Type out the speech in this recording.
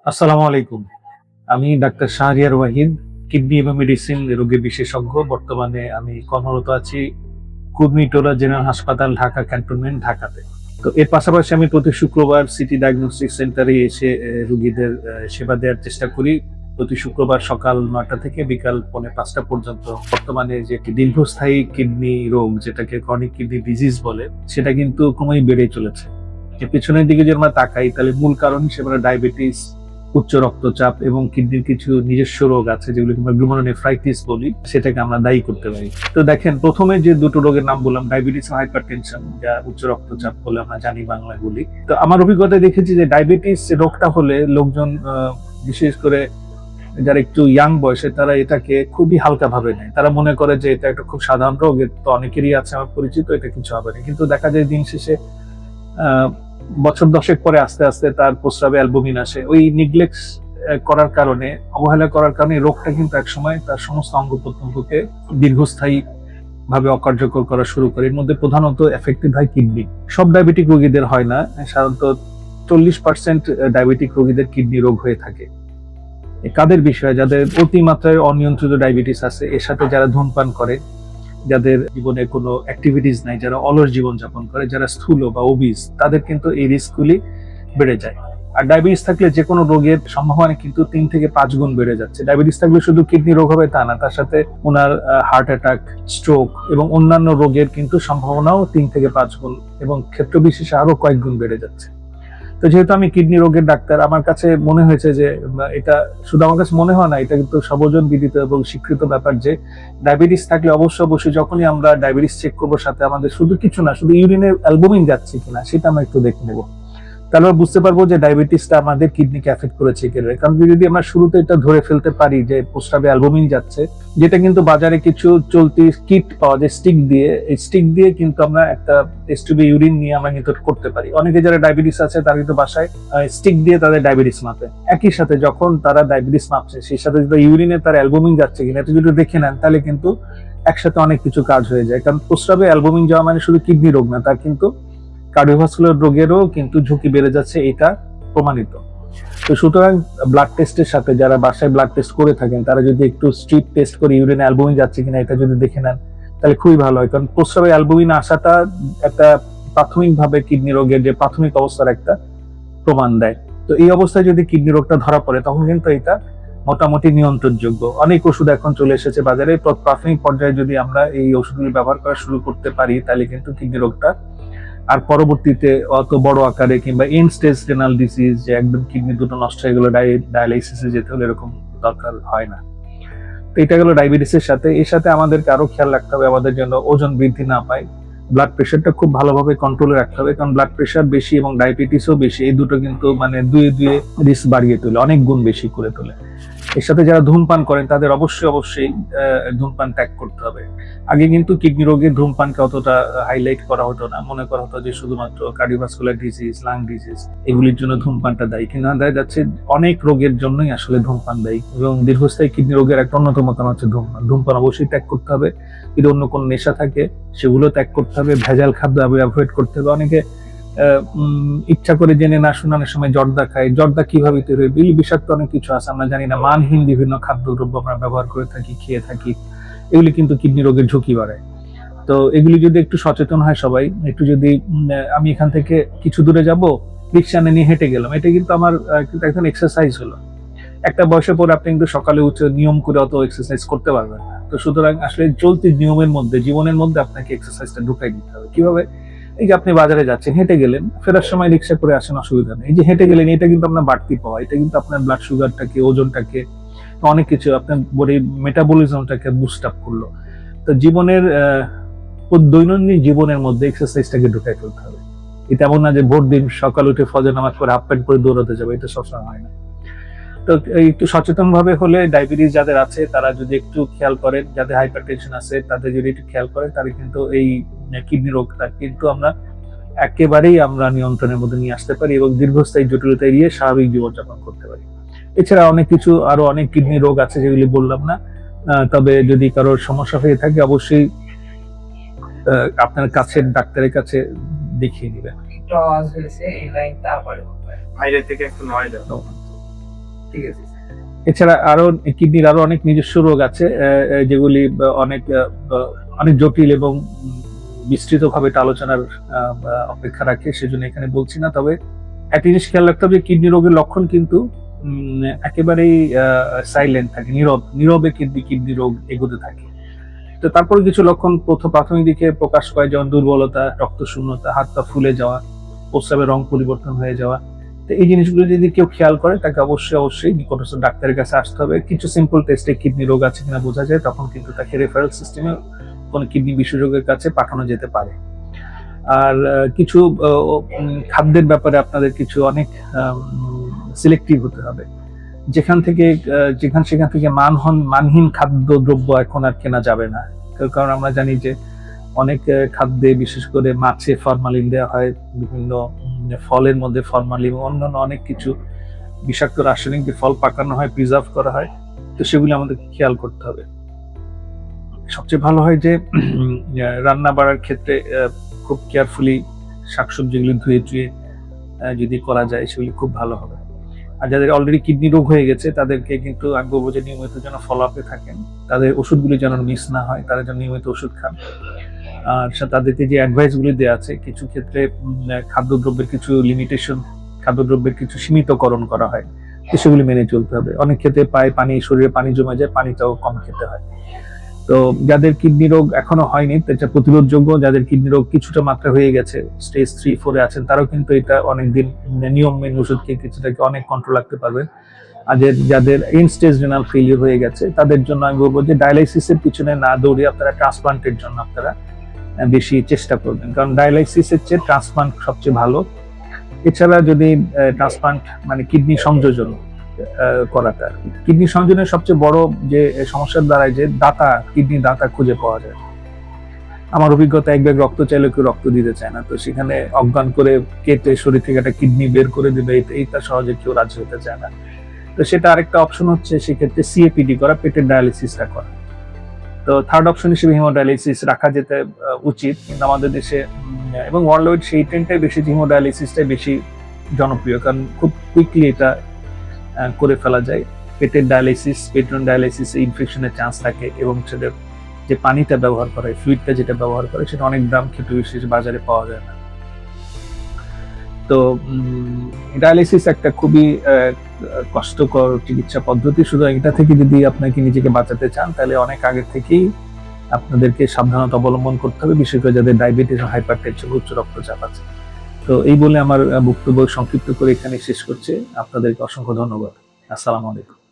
আসসালামু আলাইকুম। আমি ডাক্তার শাহরিয়ার ওয়াহিদ, কিডনি এবং মেডিসিন রোগী বিশেষজ্ঞ। বর্তমানে আমি কর্মরত আছি কুর্মিটোলা জেনারেল হাসপাতাল, ঢাকা ক্যান্টনমেন্ট, ঢাকাতে। তো এর পাশাপাশি আমি প্রতি শুক্রবার সিটি ডায়াগনস্টিক সেন্টারে এসে রোগীদের সেবা দেওয়ার চেষ্টা করি। প্রতি শুক্রবার সকাল ৯টা থেকে বিকাল ৪:৩০ পর্যন্ত। বর্তমানে যে একটি দীর্ঘস্থায়ী কিডনি রোগ, যেটাকে ক্রনিক কিডনি ডিজিজ বলে, সেটা কিন্তু ক্রমেই বেড়েই চলেছে। এর পেছনের দিকে যদি আমরা তাকাই, তাহলে মূল কারণ হিসেবে আমরা ডায়াবেটিস, উচ্চ রক্তচাপ এবং কিডনির কিছু নিজস্ব রোগ আছে যেগুলোকে আমরা গ্লুমেরোনেফ্রাইটিস বলি, সেটাকে আমরা দায়ী করতে পারি। তো দেখেন, প্রথমে যে দুটো রোগের নাম বললাম, ডায়াবেটিস ও হাইপারটেনশন, যা উচ্চ রক্তচাপ বলে আমরা জানি বাংলায় বলি। তো আমার অভিজ্ঞতায় দেখেছি যে ডায়াবেটিস রোগটা হলে লোকজন, বিশেষ করে যারা একটু ইয়াং বয়সে, তারা এটাকে খুবই হালকা ভাবে নেয়। তারা মনে করে যে এটা একটা খুব সাধারণ রোগ, এর তো অনেকেরই আছে আমার পরিচিত, এটা কিছু হবে না। কিন্তু দেখা যায় দিন শেষে বছর 10 পরে আস্তে আস্তে তার প্রস্রাবে অ্যালবুমিন আসে। ওই নিগলেক্ট করার কারণে, অবহেলা করার কারণে রোগটা কিন্তু একসময় তার সমস্ত অঙ্গ প্রত্যঙ্গকে দীর্ঘস্থায়ী ভাবে অকার্যকর করা শুরু করে। এর মধ্যে প্রধানত এফেক্টেড হয় কিডনি। সব ডায়াবেটিক রোগীদের হয় না, সাধারণত 40% ডায়াবেটিক রোগীদের কিডনি রোগ হয়ে থাকে। কাদের বিষয়ে? যাদের অতিমাত্রায় অনিয়ন্ত্রিত ডায়াবেটিস আছে, এর সাথে যারা ধূমপান করে, যাদের জীবনে কোনো অ্যাক্টিভিটিস নাই, যারা অলস জীবনযাপন করে, যারা স্থূল বা ওবিস, তাদের কিন্তু এই রিস্কগুলি বেড়ে যায়। আর ডায়াবেটিস থাকলে যে কোনো রোগের সম্ভাবনা কিন্তু 3 থেকে 5 গুণ বেড়ে যাচ্ছে। ডায়াবেটিস থাকলে শুধু কিডনি রোগ হবে তা না, তার সাথে ওনার হার্ট অ্যাটাক, স্ট্রোক এবং অন্যান্য রোগের কিন্তু সম্ভাবনাও 3 থেকে 5 গুণ এবং ক্ষেত্র বিশেষে আরো কয়েক গুণ বেড়ে যাচ্ছে। তো যেহেতু আমি কিডনি রোগের ডাক্তার, আমার কাছে মনে হয়েছে যে এটা শুধু আমার কাছে মনে হয় না, এটা কিন্তু সর্বজন বিদিত এবং স্বীকৃত ব্যাপার যে ডায়াবেটিস থাকলে অবশ্যই যখনই আমরা ডায়াবেটিস চেক করবো, সাথে আমাদের শুধু কিছু না, শুধু ইউরিনে অ্যালবুমিন যাচ্ছে কিনা সেটা আমরা একটু দেখে নেবো। তাহলে আমরা বুঝতে পারবো যে ডায়াবেটিসটা আমাদের কিডনিকে এফেক্ট করেছে কিনা। কারণ যদি আমরা শুরুতে এটা ধরে ফেলতে পারি যে প্রস্রাবে অ্যালবুমিন যাচ্ছে, যেটা কিন্তু বাজারে কিছু চলতি কিট পাওয়া যায় স্টিক দিয়ে, এই স্টিক দিয়ে কিন্তু আমরা একটা টেস্ট টিউবে ইউরিন নিয়ে আমরা কিন্তু করতে পারি। অনেকে যারা ডায়াবেটিস আছে তারা কিন্তু বাসায় স্টিক দিয়ে তাদের ডায়াবেটিস মাপে। একই সাথে যখন তারা ডায়াবেটিস মাপছে, সেই সাথে যদি ইউরিনে তার অ্যালবুমিন যাচ্ছে কিনা এটা যদি দেখে নেন, তাহলে কিন্তু একসাথে অনেক কিছু কাজ হয়ে যায়। কারণ প্রস্রাবে অ্যালবুমিন যাওয়া মানে শুধু কিডনি রোগ না, তার কিন্তু কার্ডিওভাস্কুলার রোগেরও কিন্তু ঝুঁকি বেড়ে যাচ্ছে, এটা প্রমাণিত। তো সুতরাং ব্লাড টেস্টের সাথে, যারা বাসায় ব্লাড টেস্ট করে থাকেন, তারা যদি একটু স্ট্রিপ টেস্ট করে ইউরিনে অ্যালবুমিন যাচ্ছে কিনা এটা যদি দেখে নেন, তাহলে খুবই ভালো হয়। কারণ প্রস্রাবে অ্যালবুমিন আসাটা একটা প্রাথমিকভাবে কিডনি রোগের যে প্রাথমিক অবস্থার একটা প্রমাণ দেয়। তো এই অবস্থায় যদি কিডনি রোগটা ধরা পড়ে, তখন কিন্তু এটা মোটামুটি নিয়ন্ত্রণযোগ্য। অনেক ওষুধ এখন চলে এসেছে বাজারে। প্রাথমিক পর্যায়ে যদি আমরা এই ওষুধগুলি ব্যবহার করা শুরু করতে পারি, তাহলে কিন্তু কিডনি রোগটা আর পরবর্তীতে অত বড় আকারে কিংবা এন্ড স্টেজ রেনাল ডিজিজ, যে একদম কিডনি দুটো নষ্ট হয়ে গেলো, ডায়ালাইসিসে যেতে হলে, এরকম দরকার হয় না। তো এটা গেলো ডায়াবেটিসের সাথে। এর সাথে আমাদেরকে আরো খেয়াল রাখতে হবে আমাদের যেন ওজন বৃদ্ধি না পায়। ব্লাড প্রেশারটা খুব ভালোভাবে কন্ট্রোলে রাখতে হবে, কারণ ব্লাড প্রেশার বেশি এবং ডায়াবেটিসও বেশি, এই দুটো কিন্তু মানে দুয়ে রিস্ক বাড়িয়ে তোলে, অনেক গুণ বেশি করে তোলে। এর সাথে যারা ধূমপান করেন তাদের অবশ্যই ধূমপান ত্যাগ করতে হবে। আগে কিন্তু কিডনি রোগের ধূমপানকে অতটা হাইলাইট করা হতো না, মনে করা হতো যে শুধুমাত্র কার্ডিওভাস্কুলার ডিজিজ, লাং ডিজিজ, এগুলির জন্য ধূমপানটা দায়ী। কিন্তু দেখা যাচ্ছে অনেক রোগের জন্যই আসলে ধূমপান দায়ী, এবং দীর্ঘস্থায়ী কিডনি রোগের একটা অন্যতম কারণ হচ্ছে ধূমপান। ধূমপান অবশ্যই ত্যাগ করতে হবে। যদি অন্য কোনো নেশা থাকে সেগুলো ত্যাগ করতে হবে। ভেজাল খাদ্য অ্যাভয়েড করতে হবে। অনেকে ইচ্ছা করে জেনে না শুনে অনেক সময় জর্দা খায়। জর্দা কিভাবে তৈরি হয়, বিষাক্ত অনেক কিছু আছে আমরা জানি না। মানহীন বিভিন্ন খাদ্যদ্রব্য আমরা ব্যবহার করে থাকি, খেয়ে থাকি, এগুলি কিন্তু কিডনি রোগের ঝুঁকি বাড়ায়। তো এগুলি যদি একটু সচেতন হয় সবাই, একটু যদি আমি এখান থেকে কিছু দূরে যাব, রিক্সা নিয়ে হেঁটে গেলাম, এটা কিন্তু আমার কিন্তু একদম এক্সারসাইজ হলো। একটা বয়সের পর আপনি কিন্তু সকালে উঠে নিয়ম করে অত এক্সারসাইজ করতে পারবেন না। তো সুতরাং আসলে চলতি নিয়মের মধ্যে, জীবনের মধ্যে আপনাকে এক্সারসাইজটা ঢুকাই দিতে হবে। কিভাবে? এই যে আপনি বাজারে যাচ্ছেন, হেঁটে গেলেন, ফেরার সময় রিক্সা করে আসেন, অসুবিধা নেই। এই যে হেঁটে গেলেন, এটা কিন্তু আপনার বাড়তি পাওয়া, এটা কিন্তু আপনার ব্লাড সুগারটাকে, ওজনটাকে, অনেক কিছু আপনার বডি মেটাবলিজমটাকে বুস্ট আপ করলো। তো জীবনের দৈনন্দিন জীবনের মধ্যে এক্সারসাইজটাকে ঢুকাই ফেলতে হবে। এটা এমন না যে ভোর দিন সকাল উঠে ফজর নামাজ পড়ে হাফ প্যান্ট পরে দৌড়াতে যাবে, এটা সবসময় হয় না। তো একটু সচেতন ভাবে হলে, ডায়াবেটিস যাদের আছে তারা যদি একটু খেয়াল করেন, যাদের হাইপারটেনশন আছে তাদের যদি একটু খেয়াল করেন, তাহলে কিন্তু এই কিডনি রোগটা কিন্তু আমরা একেবারেই আমরা নিয়ন্ত্রণের মধ্যে নিয়ে আসতে পারি এবং দীর্ঘস্থায়ী জটিলতা এড়িয়ে স্বাভাবিক জীবনযাপন করতে পারি। এছাড়া অনেক কিছু, আরো অনেক কিডনি রোগ আছে যেগুলি বললাম না। তবে যদি কারোর সমস্যা হয়ে থাকে, অবশ্যই আপনার কাছের ডাক্তারের কাছে দেখিয়ে নেবেন। একটু আওয়াজ হয়েছে এই লাইন, তারপরে বাইরে থেকে একটু নয়েজ আসে। ঠিক আছে। এছাড়া আরো কিডনির আরো অনেক নিজস্ব রোগ আছে, যেগুলি অনেক অনেক জটিল এবং বিস্তৃতভাবে এটা আলোচনার অপেক্ষা রাখে, সেজন্য এখানে বলছি না। তবে একটা জিনিস খেয়াল রাখতে হবে, কিডনি রোগের লক্ষণ কিন্তু একেবারেই সাইলেন্ট থাকে, নীরবে কিডনি রোগ এগোতে থাকে। তো তারপরে কিছু লক্ষণ প্রাথমিক দিকে প্রকাশ পায়, যেমন দুর্বলতা, রক্ত শূন্যতা, হাত পা ফুলে যাওয়া, প্রস্রাবের রং পরিবর্তন হয়ে যাওয়া। তো এই জিনিসগুলো যদি কেউ খেয়াল করে, তাকে অবশ্যই নিকটস্থ ডাক্তারের কাছে আসতে হবে। কিছু সিম্পল টেস্টে কিডনি রোগ আছে কিনা বোঝা যায়, তখন কিন্তু তাকে রেফারেল সিস্টেমে কোনো কিডনি বিশেষজ্ঞের কাছে পাঠানো যেতে পারে। আর কিছু খাদ্যের ব্যাপারে আপনাদের কিছু অনেক সিলেক্টিভ হতে হবে। যেখান সেখান থেকে মানহীন খাদ্য দ্রব্য এখন আর কেনা যাবে না। কারণ আমরা জানি যে অনেক খাদ্যে, বিশেষ করে মাছে ফরমালিন দেওয়া হয়, বিভিন্ন ফলের মধ্যে ফরমালিন, অন্যান্য অনেক কিছু বিষাক্ত রাসায়নিক দিয়ে ফল পাকানো হয়, প্রিজার্ভ করা হয়। তো সেগুলি আমাদের খেয়াল করতে হবে। সবচেয়ে ভালো হয় যে রান্না বাড়ার ক্ষেত্রে খুব কেয়ারফুলি শাকসবজিগুলি ধুয়ে যদি করা যায়, সেগুলি খুব ভালো হবে। আর যাদের অলরেডি কিডনি রোগ হয়ে গেছে, তাদেরকে কিন্তু আমি বলবো যে নিয়মিত যেন ফলো আপে থাকেন, তাদের ওষুধগুলি যেন মিস না হয়, তারা যেন নিয়মিত ওষুধ খান। আর তাদেরকে যে অ্যাডভাইসগুলি দেওয়া আছে, কিছু ক্ষেত্রে খাদ্যদ্রব্যের কিছু লিমিটেশন, খাদ্যদ্রব্যের কিছু সীমিতকরণ করা হয়, তো সেগুলি মেনে চলতে হবে। অনেক ক্ষেত্রে শরীরে পানি জমে যায়, পানিটাও কম খেতে হয়। তো যাদের কিডনি রোগ এখনো হয়নি, এটা প্রতিরোধযোগ্য। যাদের কিডনি রোগ কিছুটা মাত্রা হয়ে গেছে, স্টেজ 3-4 আছেন, তারাও কিন্তু এটা অনেকদিন নিয়ম মেনে ওষুধ খেয়ে কিছুটাকে অনেক কন্ট্রোল রাখতে পারবেন। আর যাদের এন্ড স্টেজ রেনাল ফেলিওর হয়ে গেছে, তাদের জন্য আমি বলবো যে ডায়ালাইসিসের পিছনে না দৌড়ে আপনারা ট্রান্সপ্লান্টের জন্য আপনারা বেশি চেষ্টা করবেন, কারণ ডায়ালাইসিসের চেয়ে ট্রান্সপ্লান্ট সবচেয়ে ভালো। এছাড়া যদি ট্রান্সপ্লান্ট মানে কিডনি সংযোজন করাটা, কিডনি সংযোজনের সবচেয়ে বড় যে সমস্যার দ্বারায় যে কিডনি দাতা খুঁজে পাওয়া যায়। আমার অভিজ্ঞতা, এক ব্যাগ রক্ত চাইলে কেউ রক্ত দিতে চায় না, তো সেখানে অজ্ঞান করে কেটে শরীর থেকে একটা কিডনি বের করে দিবে, এইটা সহজে কেউ রাজি হতে চায় না। তো সেটা আরেকটা অপশন হচ্ছে সেক্ষেত্রে সিএপিডি করা, পেটের ডায়ালিসিসটা করা। তো থার্ড অপশন হিসেবে হিমোডায়ালিসিস রাখা যেতে উচিত, কিন্তু আমাদের দেশে এবং ওয়ার্ল্ড ওয়াইড সেই ট্রেন্ডটাই বেশি, হিমোডায়ালিসিসটাই বেশি জনপ্রিয়, কারণ খুব কুইকলি এটা করে ফেলা যায়। পেটের ডায়ালিসিস, পেট্রন ডায়ালিসিস ইনফেকশনের চান্স থাকে, এবং সেটা যে পানিটা ব্যবহার করে, ফ্লুইডটা যেটা ব্যবহার করে, সেটা অনেক দাম খেতে বিশেষ বাজারে পাওয়া যায় না। তো ডায়ালিসিস একটা খুবই কষ্টকর চিকিৎসা পদ্ধতি। শুধু এটা থেকে যদি আপনাকে নিজেকে বাঁচাতে চান, তাহলে অনেক আগে থেকেই আপনাদেরকে সাবধানতা অবলম্বন করতে হবে, বিশেষ করে যাদের ডায়াবেটিস ও হাইপারটেনশন, উচ্চ রক্তচাপ আছে। তো এই বলে আমার বক্তব্য সংক্ষিপ্ত করে এখানে শেষ করছি। আপনাদেরকে অসংখ্য ধন্যবাদ। আসসালামু আলাইকুম।